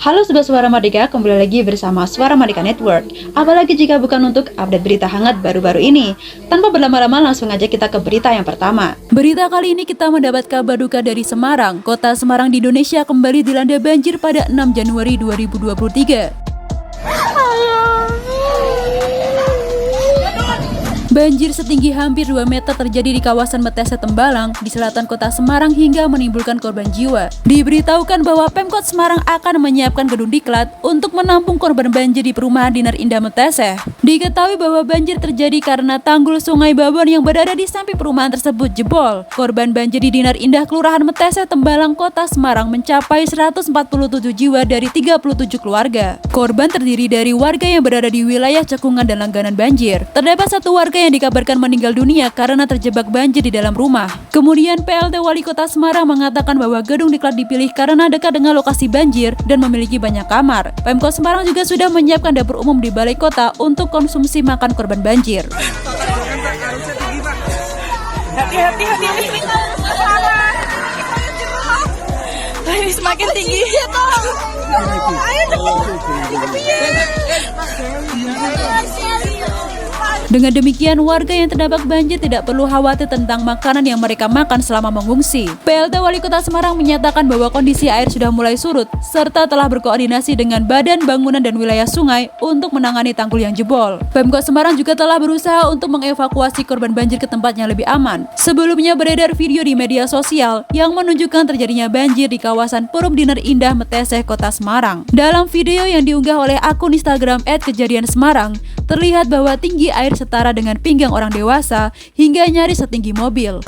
Halo Sobat Suara Merdeka, kembali lagi bersama Suara Merdeka Network. Apalagi jika bukan untuk update berita hangat baru-baru ini. Tanpa berlama-lama langsung aja kita ke berita yang pertama. Berita kali ini kita mendapat kabar duka dari Semarang. Kota Semarang di Indonesia kembali dilanda banjir pada 6 Januari 2023. Banjir setinggi hampir 2 meter terjadi di kawasan Metese Tembalang di selatan kota Semarang hingga menimbulkan korban jiwa. Diberitahukan bahwa Pemkot Semarang akan menyiapkan gedung diklat untuk menampung korban banjir di perumahan Dinar Indah Metese. Diketahui bahwa banjir terjadi karena tanggul Sungai Babon yang berada di samping perumahan tersebut jebol. Korban banjir di Dinar Indah Kelurahan Metese Tembalang Kota Semarang mencapai 147 jiwa dari 37 keluarga. Korban terdiri dari warga yang berada di wilayah cekungan dan langganan banjir. Terdapat satu warga yang dikabarkan meninggal dunia karena terjebak banjir di dalam rumah. Kemudian PLT Wali Kota Semarang mengatakan bahwa gedung diklat dipilih karena dekat dengan lokasi banjir dan memiliki banyak kamar. Pemkot Semarang juga sudah menyiapkan dapur umum di balai kota untuk konsumsi makan korban banjir. Hati-hati. Ini semakin tinggi. Dengan demikian, warga yang terdampak banjir tidak perlu khawatir tentang makanan yang mereka makan selama mengungsi. PLT Wali Kota Semarang menyatakan bahwa kondisi air sudah mulai surut, serta telah berkoordinasi dengan Badan Bangunan dan Wilayah Sungai untuk menangani tanggul yang jebol. Pemkot Semarang juga telah berusaha untuk mengevakuasi korban banjir ke tempat yang lebih aman. Sebelumnya beredar video di media sosial yang menunjukkan terjadinya banjir di kawasan Perum Dinar Indah Metese, Kota Semarang. Dalam video yang diunggah oleh akun Instagram @kejadiansemarang, terlihat bahwa tinggi air setara dengan pinggang orang dewasa hingga nyaris setinggi mobil.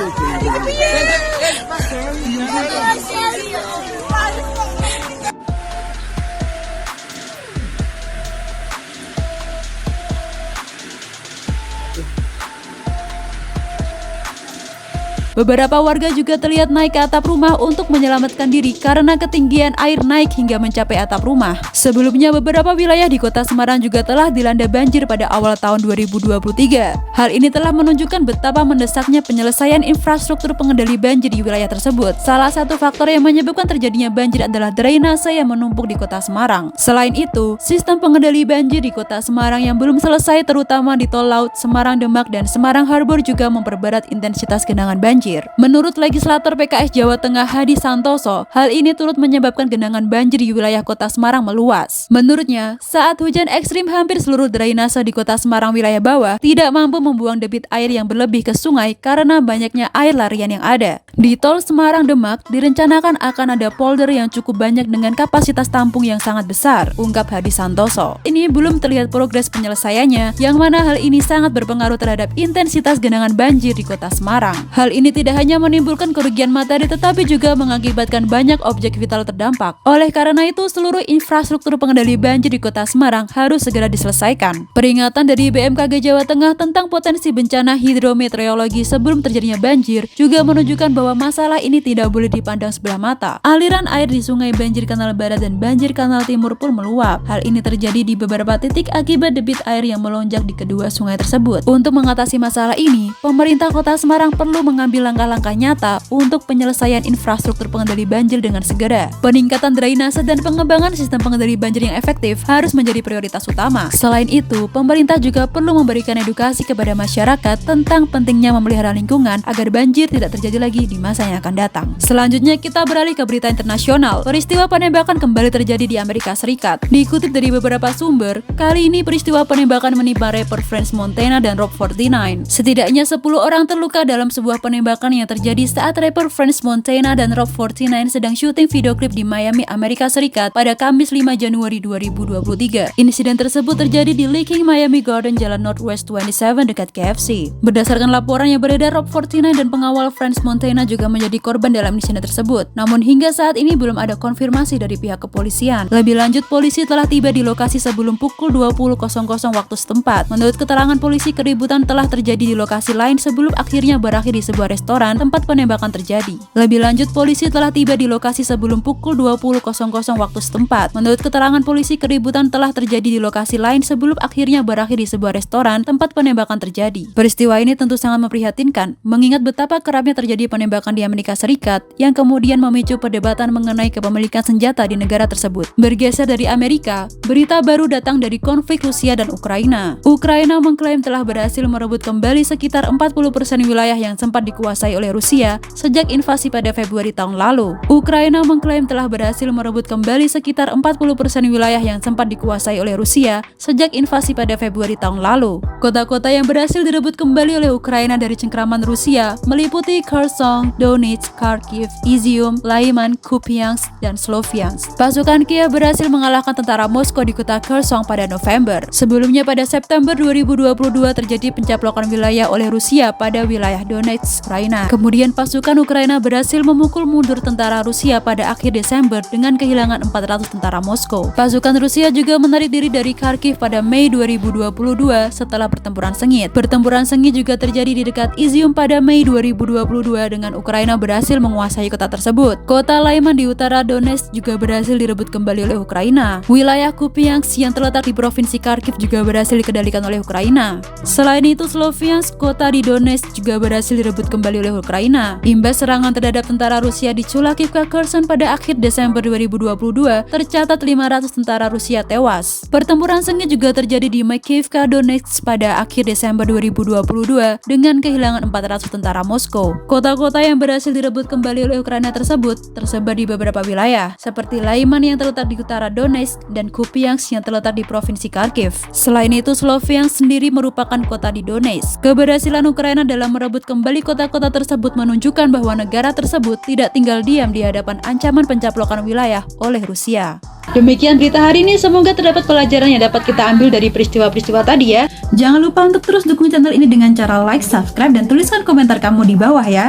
Beberapa warga juga terlihat naik ke atap rumah untuk menyelamatkan diri karena ketinggian air naik hingga mencapai atap rumah. Sebelumnya beberapa wilayah di Kota Semarang juga telah dilanda banjir pada awal tahun 2023. Hal ini telah menunjukkan betapa mendesaknya penyelesaian infrastruktur pengendali banjir di wilayah tersebut. Salah satu faktor yang menyebabkan terjadinya banjir adalah drainase yang menumpuk di Kota Semarang. Selain itu, sistem pengendali banjir di Kota Semarang yang belum selesai terutama di tol laut Semarang Demak dan Semarang Harbor juga memperberat intensitas genangan banjir. Menurut legislator PKS Jawa Tengah Hadi Santoso, hal ini turut menyebabkan genangan banjir di wilayah Kota Semarang meluas. Menurutnya, saat hujan ekstrim hampir seluruh drainase di Kota Semarang wilayah bawah tidak mampu membuang debit air yang berlebih ke sungai karena banyaknya air larian yang ada. Di tol Semarang Demak direncanakan akan ada polder yang cukup banyak dengan kapasitas tampung yang sangat besar, ungkap Hadi Santoso. Ini belum terlihat progres penyelesaiannya, yang mana hal ini sangat berpengaruh terhadap intensitas genangan banjir di Kota Semarang. Hal ini tidak hanya menimbulkan kerugian materi tetapi juga mengakibatkan banyak objek vital terdampak. Oleh karena itu, seluruh infrastruktur pengendali banjir di Kota Semarang harus segera diselesaikan. Peringatan dari BMKG Jawa Tengah tentang potensi bencana hidrometeorologi sebelum terjadinya banjir juga menunjukkan bahwa masalah ini tidak boleh dipandang sebelah mata. Aliran air di sungai banjir Kanal Barat dan banjir Kanal Timur pun meluap. Hal ini terjadi di beberapa titik akibat debit air yang melonjak di kedua sungai tersebut. Untuk mengatasi masalah ini, pemerintah Kota Semarang perlu mengambil langkah-langkah nyata untuk penyelesaian infrastruktur pengendali banjir dengan segera. Peningkatan drainase dan pengembangan sistem pengendali banjir yang efektif harus menjadi prioritas utama. Selain itu, pemerintah juga perlu memberikan edukasi kepada masyarakat tentang pentingnya memelihara lingkungan agar banjir tidak terjadi lagi di masa yang akan datang. Selanjutnya kita beralih ke berita internasional. Peristiwa penembakan kembali terjadi di Amerika Serikat. Dikutip dari beberapa sumber, kali ini peristiwa penembakan menimpa rapper French Montana dan Rob 49. Setidaknya 10 orang terluka dalam sebuah penembakan yang terjadi saat rapper French Montana dan Rob 49 sedang syuting video klip di Miami, Amerika Serikat pada Kamis 5 Januari 2023. Insiden tersebut terjadi di Licking Miami Garden, Jalan Northwest 27 dekat KFC. Berdasarkan laporan yang beredar, Rob 49 dan pengawal French Montana juga menjadi korban dalam insiden tersebut. Namun hingga saat ini belum ada konfirmasi dari pihak kepolisian. Lebih lanjut, polisi telah tiba di lokasi sebelum pukul 20.00 waktu setempat. Menurut keterangan polisi, keributan telah terjadi di lokasi lain sebelum akhirnya berakhir di sebuah restoran restoran tempat penembakan terjadi. Lebih lanjut, polisi telah tiba di lokasi sebelum pukul 20.00 waktu setempat. Menurut keterangan polisi, keributan telah terjadi di lokasi lain sebelum akhirnya berakhir di sebuah restoran tempat penembakan terjadi. Peristiwa ini tentu sangat memprihatinkan, mengingat betapa kerapnya terjadi penembakan di Amerika Serikat yang kemudian memicu perdebatan mengenai kepemilikan senjata di negara tersebut. Bergeser dari Amerika, berita baru datang dari konflik Rusia dan Ukraina. Ukraina mengklaim telah berhasil merebut kembali sekitar 40% wilayah yang sempat dikuasai oleh Rusia sejak invasi pada Februari tahun lalu. Ukraina mengklaim telah berhasil merebut kembali sekitar 40% wilayah yang sempat dikuasai oleh Rusia sejak invasi pada Februari tahun lalu. Kota-kota yang berhasil direbut kembali oleh Ukraina dari cengkraman Rusia meliputi Kherson, Donetsk, Kharkiv, Izium, Lyman, Kupiansk, dan Sloviansk. Pasukan Kiev berhasil mengalahkan tentara Moskow di kota Kherson pada November. Sebelumnya pada September 2022 terjadi pencaplokan wilayah oleh Rusia pada wilayah Donetsk, Ukraina. Kemudian pasukan Ukraina berhasil memukul mundur tentara Rusia pada akhir Desember dengan kehilangan 400 tentara Moskow. Pasukan Rusia juga menarik diri dari Kharkiv pada Mei 2022 setelah pertempuran sengit. Pertempuran sengit juga terjadi di dekat Izium pada Mei 2022 dengan Ukraina berhasil menguasai kota tersebut. Kota Lyman di utara Donetsk juga berhasil direbut kembali oleh Ukraina. Wilayah Kupiansk yang terletak di provinsi Kharkiv juga berhasil dikendalikan oleh Ukraina. Selain itu, Sloviansk, kota di Donetsk, juga berhasil direbut kembali oleh Ukraina. Imbas serangan terhadap tentara Rusia di Chulakivka, Kherson pada akhir Desember 2022, tercatat 500 tentara Rusia tewas. Pertempuran sengit juga terjadi di Makivka, Donetsk pada akhir Desember 2022 dengan kehilangan 400 tentara Moskow. Kota-kota yang berhasil direbut kembali oleh Ukraina tersebut tersebar di beberapa wilayah, seperti Lyman yang terletak di utara Donetsk dan Kupiansk yang terletak di provinsi Kharkiv. Selain itu, Sloviansk sendiri merupakan kota di Donetsk. Keberhasilan Ukraina dalam merebut kembali kota-kota tersebut menunjukkan bahwa negara tersebut tidak tinggal diam di hadapan ancaman pencaplokan wilayah oleh Rusia. Demikian berita hari ini, semoga terdapat pelajaran yang dapat kita ambil dari peristiwa-peristiwa tadi ya. Jangan lupa untuk terus dukung channel ini dengan cara like, subscribe, dan tuliskan komentar kamu di bawah ya.